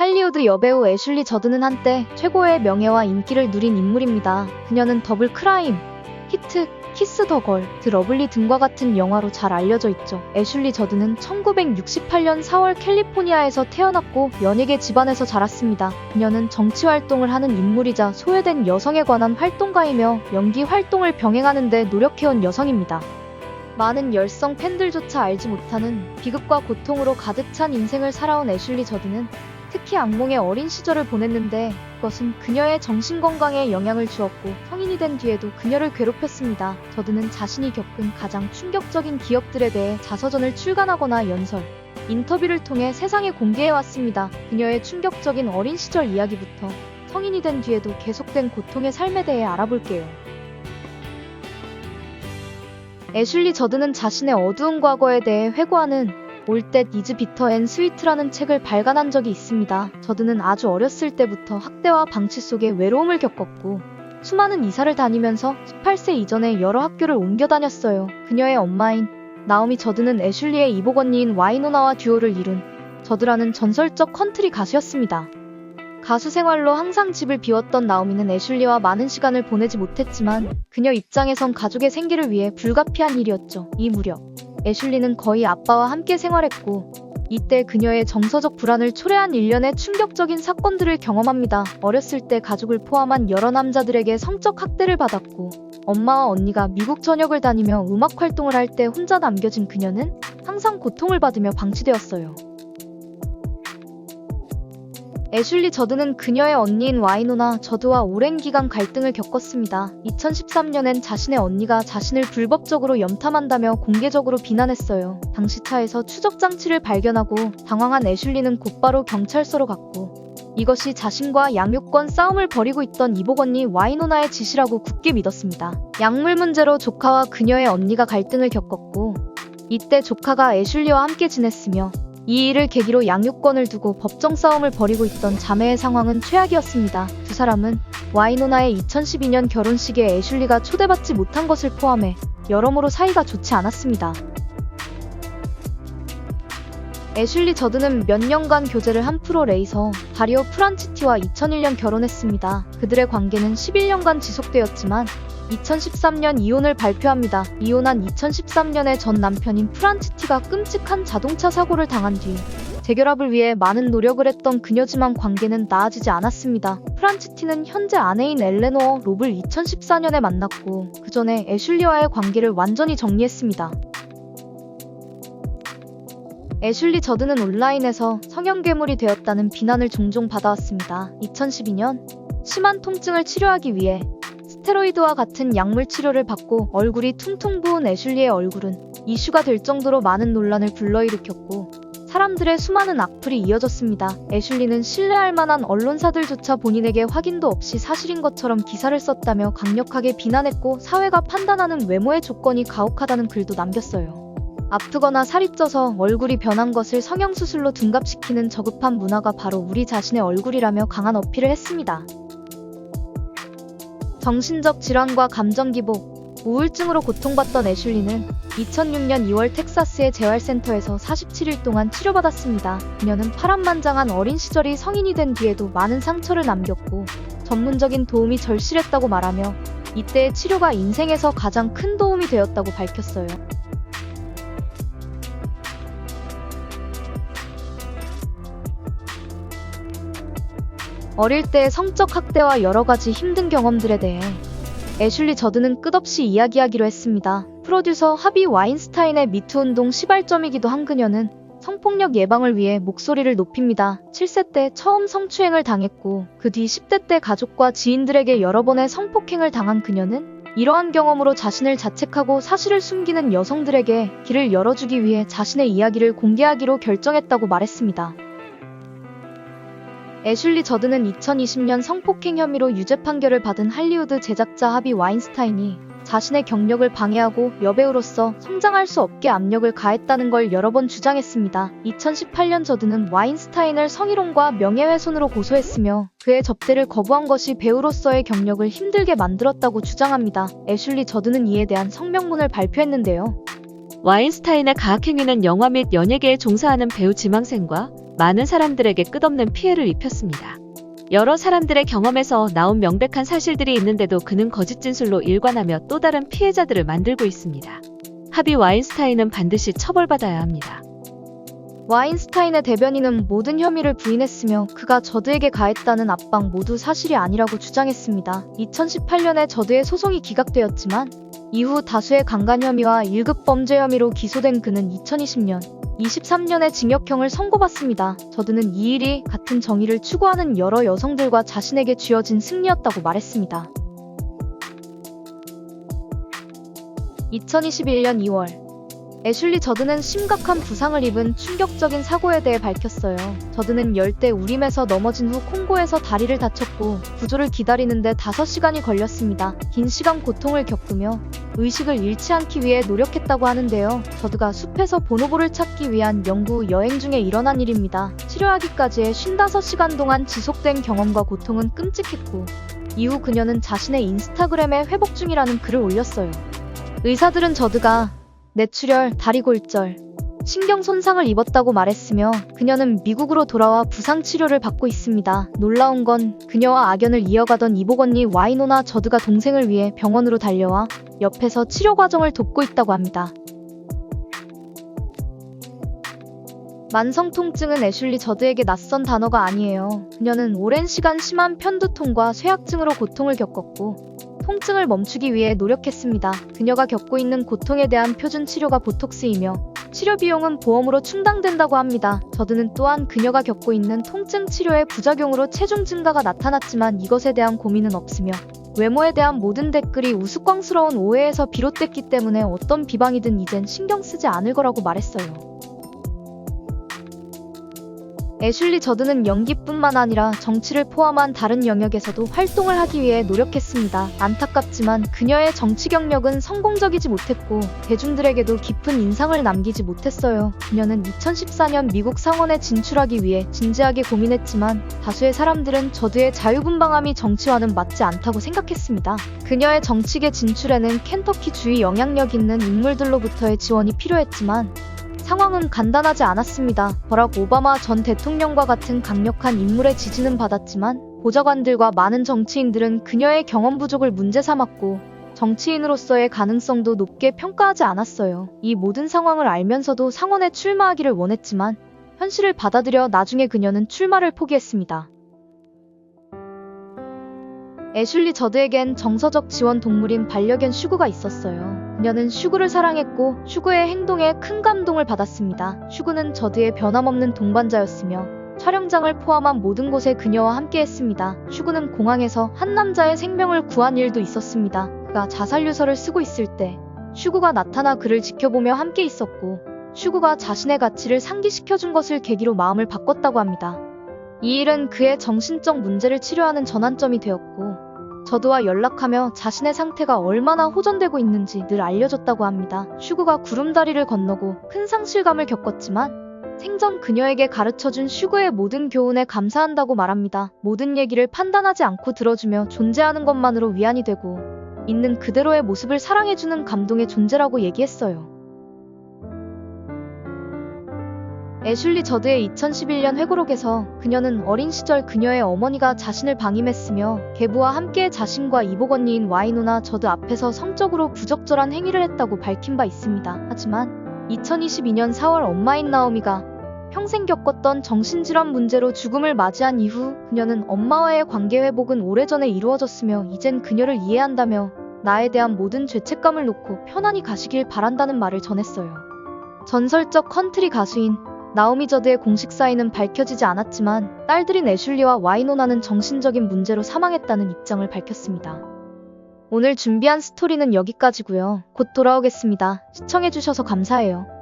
할리우드 여배우 애슐리 저드는 한때 최고의 명예와 인기를 누린 인물입니다. 그녀는 더블 크라임, 히트, 키스 더 걸, 드 러블리 등과 같은 영화로 잘 알려져 있죠. 애슐리 저드는 1968년 4월 캘리포니아에서 태어났고 연예계 집안에서 자랐습니다. 그녀는 정치활동을 하는 인물이자 소외된 여성에 관한 활동가이며 연기 활동을 병행하는 데 노력해온 여성입니다. 많은 열성 팬들조차 알지 못하는 비극과 고통으로 가득 찬 인생을 살아온 애슐리 저드는 특히 악몽의 어린 시절을 보냈는데 그것은 그녀의 정신건강에 영향을 주었고 성인이 된 뒤에도 그녀를 괴롭혔습니다. 저드는 자신이 겪은 가장 충격적인 기억들에 대해 자서전을 출간하거나 연설, 인터뷰를 통해 세상에 공개해왔습니다. 그녀의 충격적인 어린 시절 이야기부터 성인이 된 뒤에도 계속된 고통의 삶에 대해 알아볼게요. 애슐리 저드는 자신의 어두운 과거에 대해 회고하는 올 댓 이즈 비터 앤 스위트라는 책을 발간한 적이 있습니다. 저드는 아주 어렸을 때부터 학대와 방치 속에 외로움을 겪었고 수많은 이사를 다니면서 18세 이전에 여러 학교를 옮겨 다녔어요. 그녀의 엄마인 나오미 저드는 애슐리의 이복 언니인 와이노나와 듀오를 이룬 저드라는 전설적 컨트리 가수였습니다. 가수 생활로 항상 집을 비웠던 나오미는 애슐리와 많은 시간을 보내지 못했지만 그녀 입장에선 가족의 생계를 위해 불가피한 일이었죠. 이 무렵 애슐리는 거의 아빠와 함께 생활했고 이때 그녀의 정서적 불안을 초래한 일련의 충격적인 사건들을 경험합니다. 어렸을 때 가족을 포함한 여러 남자들에게 성적 학대를 받았고 엄마와 언니가 미국 전역을 다니며 음악 활동을 할 때 혼자 남겨진 그녀는 항상 고통을 받으며 방치되었어요. 애슐리 저드는 그녀의 언니인 와이노나 저드와 오랜 기간 갈등을 겪었습니다. 2013년엔 자신의 언니가 자신을 불법적으로 염탐한다며 공개적으로 비난했어요. 당시 차에서 추적 장치를 발견하고 당황한 애슐리는 곧바로 경찰서로 갔고 이것이 자신과 양육권 싸움을 벌이고 있던 이복 언니 와이노나의 짓이라고 굳게 믿었습니다. 약물 문제로 조카와 그녀의 언니가 갈등을 겪었고 이때 조카가 애슐리와 함께 지냈으며 이 일을 계기로 양육권을 두고 법정 싸움을 벌이고 있던 자매의 상황은 최악이었습니다. 두 사람은 와이노나의 2012년 결혼식에 애슐리가 초대받지 못한 것을 포함해 여러모로 사이가 좋지 않았습니다. 애슐리 저드는 몇 년간 교제를 한 프로 레이서 다리오 프란치티와 2001년 결혼했습니다. 그들의 관계는 11년간 지속되었지만 2013년 이혼을 발표합니다. 이혼한 2013년에 전 남편인 프란치티가 끔찍한 자동차 사고를 당한 뒤 재결합을 위해 많은 노력을 했던 그녀지만 관계는 나아지지 않았습니다. 프란치티는 현재 아내인 엘레노어 롭을 2014년에 만났고 그 전에 애슐리와의 관계를 완전히 정리했습니다. 애슐리 저드는 온라인에서 성형괴물이 되었다는 비난을 종종 받아왔습니다. 2012년 심한 통증을 치료하기 위해 스테로이드와 같은 약물 치료를 받고 얼굴이 퉁퉁 부은 애슐리의 얼굴은 이슈가 될 정도로 많은 논란을 불러일으켰고 사람들의 수많은 악플이 이어졌습니다. 애슐리는 신뢰할 만한 언론사들조차 본인에게 확인도 없이 사실인 것처럼 기사를 썼다며 강력하게 비난했고 사회가 판단하는 외모의 조건이 가혹하다는 글도 남겼어요. 아프거나 살이 쪄서 얼굴이 변한 것을 성형수술로 둔갑시키는 저급한 문화가 바로 우리 자신의 얼굴이라며 강한 어필을 했습니다. 정신적 질환과 감정기복, 우울증으로 고통받던 애슐리는 2006년 2월 텍사스의 재활센터에서 47일 동안 치료받았습니다. 그녀는 파란만장한 어린 시절이 성인이 된 뒤에도 많은 상처를 남겼고 전문적인 도움이 절실했다고 말하며 이때의 치료가 인생에서 가장 큰 도움이 되었다고 밝혔어요. 어릴 때의 성적 학대와 여러 가지 힘든 경험들에 대해 애슐리 저드는 끝없이 이야기하기로 했습니다. 프로듀서 하비 와인스타인의 미투 운동 시발점이기도 한 그녀는 성폭력 예방을 위해 목소리를 높입니다. 7세 때 처음 성추행을 당했고 그 뒤 10대 때 가족과 지인들에게 여러 번의 성폭행을 당한 그녀는 이러한 경험으로 자신을 자책하고 사실을 숨기는 여성들에게 길을 열어주기 위해 자신의 이야기를 공개하기로 결정했다고 말했습니다. 애슐리 저드는 2020년 성폭행 혐의로 유죄 판결을 받은 할리우드 제작자 하비 와인스타인이 자신의 경력을 방해하고 여배우로서 성장할 수 없게 압력을 가했다는 걸 여러 번 주장했습니다. 2018년 저드는 와인스타인을 성희롱과 명예훼손으로 고소했으며 그의 접대를 거부한 것이 배우로서의 경력을 힘들게 만들었다고 주장합니다. 애슐리 저드는 이에 대한 성명문을 발표했는데요. 와인스타인의 가학행위는 영화 및 연예계에 종사하는 배우 지망생과 많은 사람들에게 끝없는 피해를 입혔습니다. 여러 사람들의 경험에서 나온 명백한 사실들이 있는데도 그는 거짓 진술로 일관하며 또 다른 피해자들을 만들고 있습니다. 하비 와인스타인은 반드시 처벌받아야 합니다. 와인스타인의 대변인은 모든 혐의를 부인했으며 그가 저드에게 가했다는 압박 모두 사실이 아니라고 주장했습니다. 2018년에 저드의 소송이 기각되었지만 이후 다수의 강간 혐의와 1급 범죄 혐의로 기소된 그는 2020년, 23년의 징역형을 선고받습니다. 저드는 이 일이 같은 정의를 추구하는 여러 여성들과 자신에게 쥐어진 승리였다고 말했습니다. 2021년 2월 애슐리 저드는 심각한 부상을 입은 충격적인 사고에 대해 밝혔어요. 저드는 열대 우림에서 넘어진 후 콩고에서 다리를 다쳤고 구조를 기다리는데 5시간이 걸렸습니다. 긴 시간 고통을 겪으며 의식을 잃지 않기 위해 노력했다고 하는데요. 저드가 숲에서 보노보를 찾기 위한 영구 여행 중에 일어난 일입니다. 치료하기까지의 55시간 동안 지속된 경험과 고통은 끔찍했고 이후 그녀는 자신의 인스타그램에 회복 중이라는 글을 올렸어요. 의사들은 저드가 뇌출혈, 다리 골절, 신경 손상을 입었다고 말했으며 그녀는 미국으로 돌아와 부상 치료를 받고 있습니다. 놀라운 건 그녀와 악연을 이어가던 이복 언니 와이노나 저드가 동생을 위해 병원으로 달려와 옆에서 치료 과정을 돕고 있다고 합니다. 만성 통증은 애슐리 저드에게 낯선 단어가 아니에요. 그녀는 오랜 시간 심한 편두통과 쇠약증으로 고통을 겪었고 통증을 멈추기 위해 노력했습니다. 그녀가 겪고 있는 고통에 대한 표준 치료가 보톡스이며 치료 비용은 보험으로 충당된다고 합니다. 저드는 또한 그녀가 겪고 있는 통증 치료의 부작용으로 체중 증가가 나타났지만 이것에 대한 고민은 없으며 외모에 대한 모든 댓글이 우스꽝스러운 오해에서 비롯됐기 때문에 어떤 비방이든 이젠 신경 쓰지 않을 거라고 말했어요. 애슐리 저드는 연기뿐만 아니라 정치를 포함한 다른 영역에서도 활동을 하기 위해 노력했습니다. 안타깝지만 그녀의 정치 경력은 성공적이지 못했고 대중들에게도 깊은 인상을 남기지 못했어요. 그녀는 2014년 미국 상원에 진출하기 위해 진지하게 고민했지만 다수의 사람들은 저드의 자유분방함이 정치와는 맞지 않다고 생각했습니다. 그녀의 정치계 진출에는 켄터키주의 영향력 있는 인물들로부터의 지원이 필요했지만 상황은 간단하지 않았습니다. 버락 오바마 전 대통령과 같은 강력한 인물의 지지는 받았지만 보좌관들과 많은 정치인들은 그녀의 경험 부족을 문제 삼았고 정치인으로서의 가능성도 높게 평가하지 않았어요. 이 모든 상황을 알면서도 상원에 출마하기를 원했지만 현실을 받아들여 나중에 그녀는 출마를 포기했습니다. 애슐리 저드에겐 정서적 지원 동물인 반려견 슈그가 있었어요. 그녀는 슈그를 사랑했고 슈그의 행동에 큰 감동을 받았습니다. 슈그는 저드의 변함없는 동반자였으며 촬영장을 포함한 모든 곳에 그녀와 함께했습니다. 슈그는 공항에서 한 남자의 생명을 구한 일도 있었습니다. 그가 자살유서를 쓰고 있을 때 슈그가 나타나 그를 지켜보며 함께 있었고 슈그가 자신의 가치를 상기시켜준 것을 계기로 마음을 바꿨다고 합니다. 이 일은 그의 정신적 문제를 치료하는 전환점이 되었고 저드와 연락하며 자신의 상태가 얼마나 호전되고 있는지 늘 알려줬다고 합니다. 슈그가 구름다리를 건너고 큰 상실감을 겪었지만 생전 그녀에게 가르쳐준 슈그의 모든 교훈에 감사한다고 말합니다. 모든 얘기를 판단하지 않고 들어주며 존재하는 것만으로 위안이 되고 있는 그대로의 모습을 사랑해주는 감동의 존재라고 얘기했어요. 애슐리 저드의 2011년 회고록에서 그녀는 어린 시절 그녀의 어머니가 자신을 방임했으며 계부와 함께 자신과 이복 언니인 와이노나 저드 앞에서 성적으로 부적절한 행위를 했다고 밝힌 바 있습니다. 하지만 2022년 4월 엄마인 나오미가 평생 겪었던 정신질환 문제로 죽음을 맞이한 이후 그녀는 엄마와의 관계 회복은 오래전에 이루어졌으며 이젠 그녀를 이해한다며 나에 대한 모든 죄책감을 놓고 편안히 가시길 바란다는 말을 전했어요. 전설적 컨트리 가수인 나오미 저드의 공식 사인은 밝혀지지 않았지만 딸들인 애슐리와 와이노나는 정신적인 문제로 사망했다는 입장을 밝혔습니다. 오늘 준비한 스토리는 여기까지고요. 곧 돌아오겠습니다. 시청해주셔서 감사해요.